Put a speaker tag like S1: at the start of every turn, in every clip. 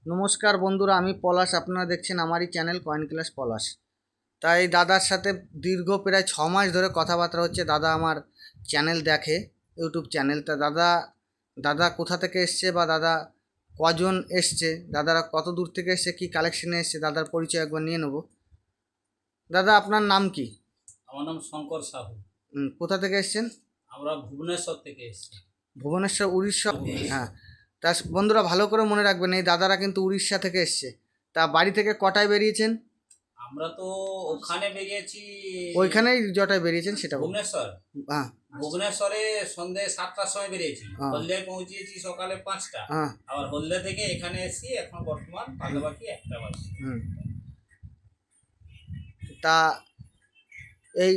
S1: নমস্কার বন্ধুরা, আমি পলাশ। আপনারা দেখছেন আমারই চ্যানেল কয়েন ক্লাস পলাশ। তাই দাদার সাথে দীর্ঘ প্রায় 6 মাস ধরে কথাবার্তা হচ্ছে। দাদা আমার চ্যানেল দেখে, ইউটিউব চ্যানেল। তা দাদা দাদা কোথা থেকে এসছে বা দাদা কজন এসছে, দাদারা কত দূর থেকে এসছে, কী কালেকশনে এসছে, দাদার পরিচয় একবার নিয়ে নেব। দাদা আপনার নাম কি?
S2: আমার নাম শঙ্কর সাহু।
S1: কোথা থেকে এসছেন?
S2: আমরা ভুবনেশ্বর থেকে এসেছি।
S1: ভুবনেশ্বর, উড়িষ্যা। হ্যাঁ, তা বন্ধুরা ভালো করে মনে রাখবেন, এই দাদারা কিন্তু উড়িষ্যা থেকে এসছে। তা বাড়ি থেকে কটায় বেরিয়েছেন?
S2: আমরা তো ওখানে বেরিয়েছি,
S1: ওইখানেই জটায় বেরিয়েছেন সেটা বলুন।
S2: ভুবনেশ্বর।
S1: হ্যাঁ
S2: ভুবনেশ্বরে সন্ধে 7টার সময় বেরিয়েছি,
S1: হ্যাঁ।
S2: হলদিয়ায় পৌঁছেছি সকালে 5টা।
S1: হ্যাঁ।
S2: আবার হলদিয়া থেকে এখানে এসেছি, এখন বর্তমান পাশাপাশি 1টা বাজে।
S1: হুম। তা এই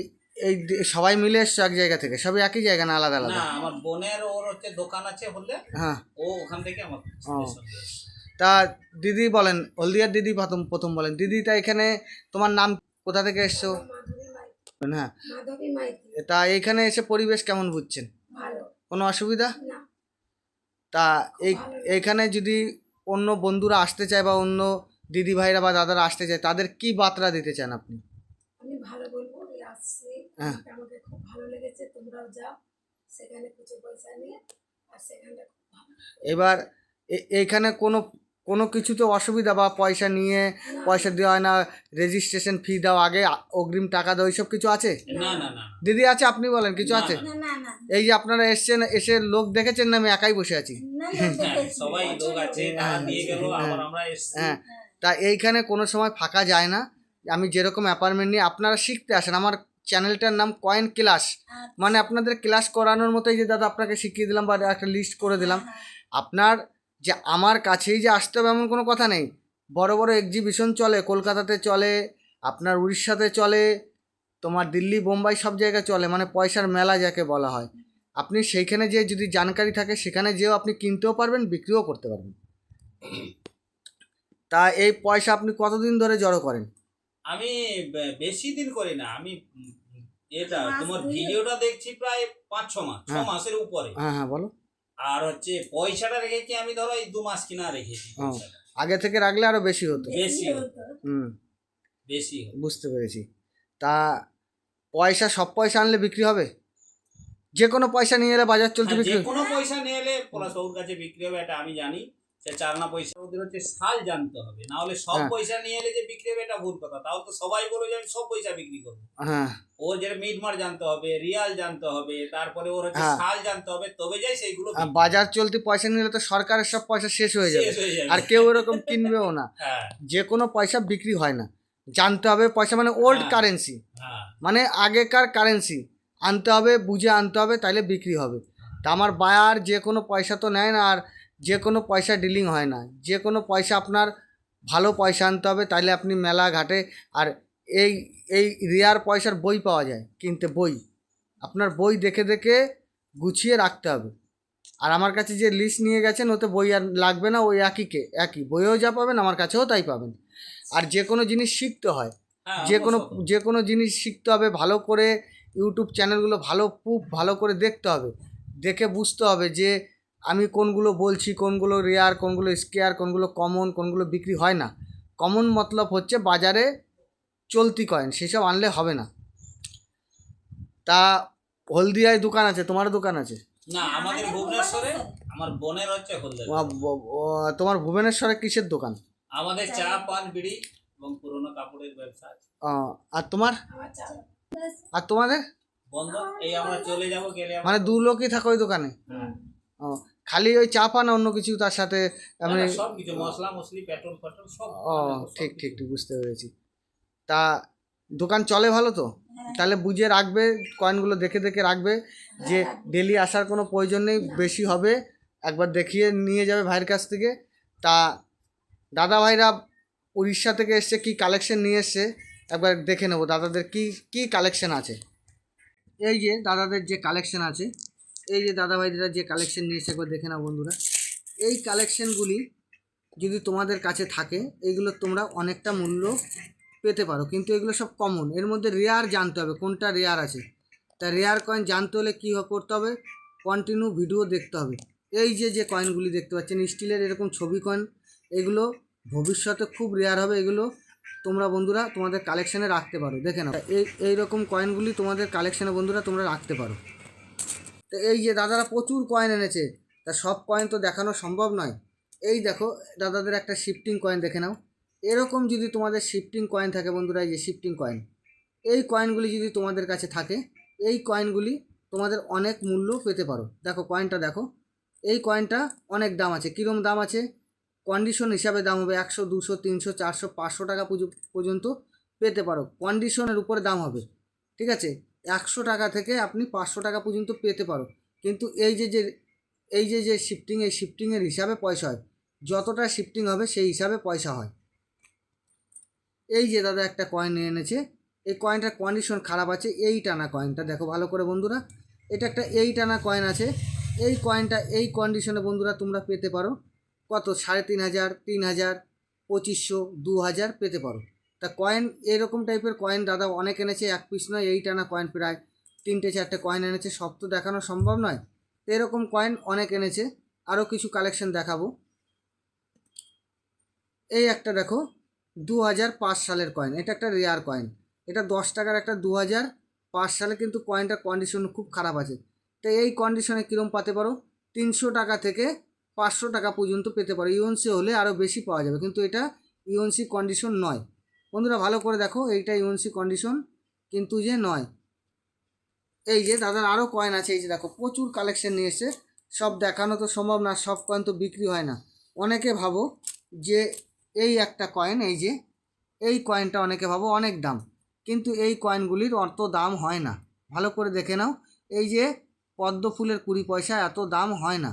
S1: এই সবাই মিলে এসছো এক জায়গা থেকে? সবই একই জায়গা না আলাদা
S2: না,
S1: আলাদা?
S2: আমার বোনের ওর দোকান আছে হলদিয়া,
S1: হ্যাঁ।
S2: ও ওখান থেকে আমার
S1: ও।
S2: সঙ্গে এসেছে।
S1: তা দিদি বলেন, হলদিয়ার দিদি প্রথম প্রথম বলেন। দিদিটা এখানে তোমার নাম, কোথা থেকে এসছো? হ্যাঁ। তা এইখানে এসে পরিবেশ কেমন বুঝছেন? কোনো অসুবিধা? তা এইখানে যদি অন্য বন্ধুরা আসতে চায় বা অন্য দিদি ভাইরা বা দাদারা আসতে চায়, তাদের কি বার্তা দিতে চান আপনি?
S3: আমি ভালো বলবো, আমি আসছি,
S1: হ্যাঁ।
S3: আমাকে খুব ভালো লেগেছে, তোমরাও যাও সেখানে কিছু পয়সা নিয়ে, আর সেখানটা খুব ভালো।
S1: এবার এইখানে কোনো কোনো কিছুতে অসুবিধা বা পয়সা নিয়ে পয়সা দেওয়া হয় না, রেজিস্ট্রেশন ফি দাও আগে, অগ্রিম টাকা দাও, এইসব কিছু আছে?
S2: না না না
S1: দিদি আছে? আপনি বলেন, কিছু আছে?
S2: না,
S3: না না
S1: এই যে আপনারা এসছেন, এসে লোক দেখেছেন না আমি একাই বসে আছি?
S2: হ্যাঁ, সবাই লোক আছে, তারা দিয়ে গেল, আবার আমরা এসেছি।
S1: হ্যাঁ। তা এইখানে কোনো সময় ফাঁকা যায় না। আমি যেরকম অ্যাপার্টমেন্ট নিয়ে আপনারা শিখতে আসেন, আমার চ্যানেলটার নাম কয়েন ক্লাস, মানে আপনাদের ক্লাস করানোর মতোই, যে দাদা আপনাকে শিখিয়ে দিলাম বা একটা লিস্ট করে দিলাম। আপনার যে আমার কাছেই যে আসতে হবে এমন কোনো কথা নেই। বড় বড় এক্সিবিশন চলে, কলকাতাতে চলে, আপনার উড়িষ্যাতে চলে, তোমার দিল্লি বোম্বাই সব জায়গায় চলে, মানে পয়সার মেলা যাকে বলা হয়। আপনি সেইখানে যে যদি জানকারি থাকে, সেখানে যেও আপনি কিনতেও পারবেন, বিক্রিও করতে পারবেন। তা এই পয়সা আপনি কতদিন ধরে জড়ো করেন?
S2: আমি বেশি দিন করি না, আমি এটা তোমার ভিডিওটা দেখছি প্রায় 5-6 মাস,
S1: হ্যাঁ।
S2: 6 মাসের উপরে।
S1: হ্যাঁ হ্যাঁ, বলো।
S2: আর পয়সাটা রেখেছি আমি, ধরো এই 2 মাস কিনা রেখেছি
S1: ও,
S2: পয়সাটা।
S1: আগে থেকে রাখলে আরো বেশি হতো।
S2: বেশি হতো,
S1: হুম,
S2: বেশি হতো।
S1: বুঝতে পেরেছি। তা পয়সা, সব পয়সা আনলে বিক্রি হবে? যে কোনো পয়সা নিয়ে এলে বাজার চলতে
S2: হ্যাঁ, যে
S1: বিক্রি?
S2: কোনো পয়সা নিয়ে এলে পলাশবাবুর কাছে বিক্রি হবে, এটা আমি জানি। সে চারনা পয়সা, ওদের সাল জানতে হবে, না হলে সব
S1: হ্যাঁ।
S2: পয়সা নিয়ে এলে যে বিক্রি হবে এটা ভুল কথা। তাহলে তো সবাই বলবে যে আমি সব পয়সা বিক্রি করবো।
S1: হ্যাঁ
S2: ওর যেটা মিটমার জানতে হবে, রিয়াল জানতে হবে, তারপরে ওর
S1: হ্যাঁ।
S2: সাল জানতে হবে, তবে যাই সেইগুলো
S1: আর বাজার চলতি পয়সা নিলে তো সরকারের সব পয়সা শেষ হয়ে যাবে,
S2: শেষ হয়ে যাবে।
S1: আর কেউ এরকম কিনবেও না।
S2: হ্যাঁ
S1: যে কোনো পয়সা বিক্রি হয় না, জানতে হবে পয়সা মানে ওল্ড
S2: হ্যাঁ।
S1: কারেন্সি,
S2: হ্যাঁ
S1: মানে আগেকার কারেন্সি আনতে হবে, বুঝে আনতে হবে, তাইলে বিক্রি হবে। তা আমার বায়ার যে কোনো পয়সা তো নেয় না, আর যে কোনো পয়সা ডিলিং হয় না। যে কোনো পয়সা আপনার ভালো পয়সা আনতে হবে, তাইলে আপনি মেলা ঘাটে। আর এই এই রেয়ার পয়সার বই পাওয়া যায় কিনতে, বই আপনার বই দেখে দেখে গুছিয়ে রাখতে হবে। আর আমার কাছে যে লিস্ট নিয়ে গেছেন, ওতে বই আর লাগবে না, ওই একই বইও যা পাবেন আমার কাছেও তাই পাবেন। আর যে কোনো জিনিস শিখতে হয়,
S2: হ্যাঁ,
S1: যে কোনো জিনিস শিখতে হবে ভালো করে। ইউটিউব চ্যানেলগুলো ভালো করে দেখতে হবে, দেখে বুঝতে হবে যে আমি কোনগুলো বলছি, কোনগুলো রেয়ার, কোনগুলো স্কেয়ার, কোনগুলো কমন, কোনগুলো বিক্রি হয় না। কমন মতলব হচ্ছে বাজারে চলতি কয়েন, সেসব আনলে হবে না। তা হলদিয়ায় দোকান আছে, তোমারও দোকান আছে?
S2: না, আমাদের ভুবনেশ্বরে, আমার বোনের হলদিয়া।
S1: তোমার ভুবনেশ্বরে কিসের দোকান?
S2: আমাদের চা, পান, বিড়ি এবং পুরনো কাপড়ের ব্যবসা আছে।
S1: আর তোমার? আর তোমাদের?
S2: বন্ধ, এই আমরা চলে যাব, গেলে
S1: মানে দু লোকই থাকো ওই দোকানে?
S2: হ্যাঁ।
S1: ও, খালি ওই চা পান, অন্য কিছু তার সাথে এমনি?
S2: সব কিছু, মশলা মশলি, পেট্রোল ফেট্রোল সব।
S1: ও, ঠিক ঠিক ঠিক, বুঝতে পেরেছি। তা দোকান চলে ভালো তো? তাহলে বুঝে রাখবে, কয়েনগুলো দেখে দেখে রাখবে, যে ডেলি আসার কোনো প্রয়োজন নেই, বেশি হবে একবার দেখিয়ে নিয়ে যাবে ভাইয়ের কাছ থেকে। তা দাদা ভাইরা উড়িষ্যা থেকে এসছে, কি কালেকশন নিয়ে এসছে একবার দেখে নেবো, দাদাদের কি কি কালেকশন আছে। এই যে দাদাদের যে কালেকশন আছে, এই যে দাদা ভাইরা যে কালেকশন নিয়ে এসে একবার দেখে নাও বন্ধুরা। এই কালেকশনগুলি যদি তোমাদের কাছে থাকে, এইগুলো তোমরা অনেকটা মূল্য পেতে পারো, কিন্তু এগুলো সব কমন। এর মধ্যে রেয়ার জানতে হবে কোনটা রেয়ার আছে। তা রেয়ার কয়েন জানতে হলে কী করতে হবে, কন্টিনিউ ভিডিও দেখতে হবে। এই যে যে কয়েনগুলি দেখতে পাচ্ছেন স্টিলের, এরকম ছবি কয়েন, এগুলো ভবিষ্যতে খুব রেয়ার হবে, এগুলো তোমরা বন্ধুরা তোমাদের কালেকশানে রাখতে পারো। দেখে নাও এই রকম কয়েনগুলি তোমাদের কালেকশানে বন্ধুরা তোমরা রাখতে পারো। তো এই যে দাদারা প্রচুর কয়েন এনেছে, তা সব কয়েন তো দেখানো সম্ভব নয়। এই দেখো দাদাদের একটা শিফটিং কয়েন দেখে নাও। এরকম যদি তোমাদের শিফটিং কয়েন থাকে বন্ধুরা, এই যে শিফটিং কয়েন, এই কয়েনগুলি যদি তোমাদের কাছে থাকে, এই কয়েনগুলি তোমাদের অনেক মূল্য পেতে পারো। দেখো কয়েনটা দেখো, এই কয়েনটা অনেক দাম আছে। কীরকম দাম আছে? কন্ডিশন হিসাবে দাম হবে 100, 200, 300, 400, 500 টাকা পর্যন্ত পেতে পারো। কন্ডিশনের উপরে দাম হবে, ঠিক আছে? 100 টাকা থেকে আপনি 500 টাকা পর্যন্ত পেতে পারো। কিন্তু এই যে শিফটিং, এই শিফটিংয়ের হিসাবে পয়সা হয়। যতটা শিফটিং হবে সেই হিসাবে পয়সা হয়। এই যে দাদা একটা কয়েন এনেছে, এই কয়েনটার কন্ডিশন খারাপ আছে। এই টানা কয়েনটা দেখো ভালো করে বন্ধুরা, এটা একটা এই টানা কয়েন আছে। এই কয়েনটা এই কন্ডিশনে বন্ধুরা তোমরা পেতে পারো কত? 3500, 3000, 2500, 2000 পেতে পারো। তা কয়েন এরকম টাইপের কয়েন দাদা অনেক এনেছে, এক পিস নয়, এই টানা কয়েন প্রায় 3-4টে কয়েন এনেছে। সব তো দেখানো সম্ভব নয়, তো এরকম কয়েন অনেক এনেছে। আরও কিছু কালেকশন দেখাবো। এই একটা দেখো 2005 সালের কয়েন, এটা একটা রেয়ার কয়েন, এটা 10 টাকার একটা 2005 সালে, কিন্তু কয়েনটার কন্ডিশন খুব খারাপ আছে। তো এই কন্ডিশনে কীরকম পেতে পারো? 300 টাকা থেকে 500 টাকা পর্যন্ত পেতে পারো। ইউএনসি হলে আরও বেশি পাওয়া যাবে, কিন্তু এটা ইউএনসি কন্ডিশন নয় বন্ধুরা। ভালো করে দেখো, এইটা ইউএনসি কন্ডিশন কিন্তু যে নয়। এই যে দাদার আরও কয়েন আছে, এই যে দেখো প্রচুর কালেকশন নিয়ে এসে, সব দেখানো তো সম্ভব না, সব কয়েন তো বিক্রি হয় না। অনেকে ভাবো যে এই একটা কয়েন, এই যে এই কয়েনটা অনেকে ভাবো অনেক দাম, কিন্তু এই কয়েনগুলির অত দাম হয় না। ভালো করে দেখে নাও, এই যে পদ্ম ফুলের 20 পয়সা, এত দাম হয় না।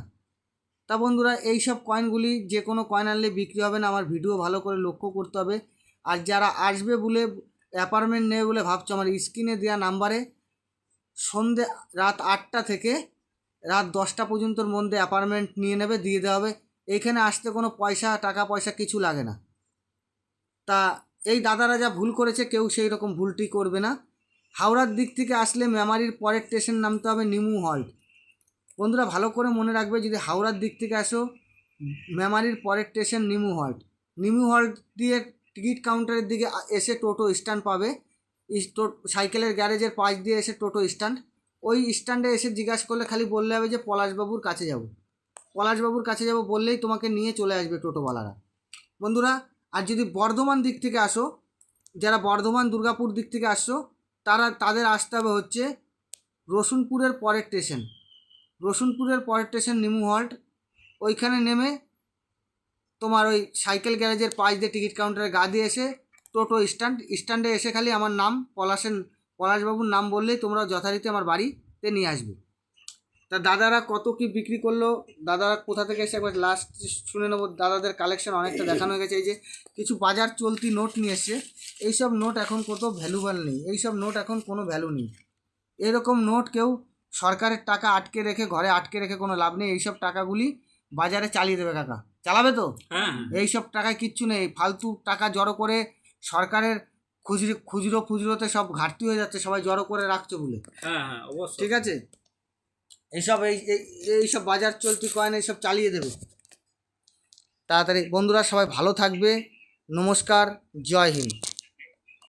S1: তা বন্ধুরা এই সব কয়েনগুলি যে কোনো কয়েন আনলে বিক্রি হবে না, আমার ভিডিও ভালো করে লক্ষ্য করতে হবে। আর যারা আসবে বলে অ্যাপার্টমেন্ট নেবে বলে ভাবছো, আমার স্ক্রিনে দেওয়া নাম্বারে সন্ধে রাত 8টা থেকে রাত 10টা পর্যন্তর মধ্যে অ্যাপার্টমেন্ট নিয়ে নেবে, দিয়ে দেওয়া হবে। এইখানে আসতে কোনো টাকা পয়সা কিছু লাগে না। তা এই দাদারা যা ভুল করেছে, কেউ সেই রকম ভুলটি করবে না। হাওড়ার দিক থেকে আসলে মেমারির পরের স্টেশন নামতে হবে নিমু হল্ট। বন্ধুরা ভালো করে মনে রাখবে, যদি হাওড়ার দিক থেকে আসো, মেমারির পরের স্টেশন নিমু হল্ট। নিমু হল্ট দিয়ে টিকিট কাউন্টারের দিকে এসে টোটো স্ট্যান্ড পাবে। সাইকেলের গ্যারেজের পাশ দিয়ে এসে টোটো স্ট্যান্ড, ওই স্ট্যান্ডে এসে জিজ্ঞাসা করলে খালি বললে হবে যে পলাশবাবুর কাছে যাব, পলাশবাবুর কাছে যাব বললেই তোমাকে নিয়ে চলে আসবে টোটোওয়ালারা বন্ধুরা। আর যদি বর্ধমান দিক থেকে আসো, যারা বর্ধমান দুর্গাপুর দিক থেকে আসছো, তাদের আসতে হবে হচ্ছে রসুনপুরের পরের স্টেশন। রসুনপুরের পরের স্টেশন নিমু হল্ট। ওইখানে নেমে তোমার ওই সাইকেল গ্যারেজের পাশ দিয়ে টিকিট কাউন্টারে গা দিয়ে এসে টোটো স্ট্যান্ডে এসে খালি আমার নাম পলাশবাবুর নাম বললেই তোমরা যথারীতি আমার বাড়িতে নিয়ে আসবে। তা দাদারা কত কি বিক্রি করলো, দাদারা কোথা থেকে এসে একবার লাস্ট শুনে নেবো। দাদাদের কালেকশন অনেকটা দেখানো হয়ে গেছে। এই যে কিছু বাজার চলতি নোট নিয়ে এসছে, এইসব নোট এখন কত ভ্যালুবল নেই, এইসব নোট এখন কোনো ভ্যালু নেই। এরকম নোট কেউ সরকারের টাকা আটকে রেখে, ঘরে আটকে রেখে কোনো লাভ নেই। এইসব টাকাগুলি বাজারে চালিয়ে দেবে কাকা, চালাবে তো?
S2: হ্যাঁ
S1: এইসব টাকায় কিচ্ছু নেই, ফালতু টাকা জড়ো করে সরকারের খুচরোতে সব ঘাটতি হয়ে যাচ্ছে, সবাই জড়ো করে রাখছে বলে।
S2: হ্যাঁ হ্যাঁ অবশ্যই।
S1: ঠিক আছে, এইসব এইসব বাজার চলতি কয়েন এইসব চালিয়ে দেবে তাড়াতাড়ি। বন্ধুরা সবাই ভালো থাকবে, নমস্কার, জয় হিন্দ।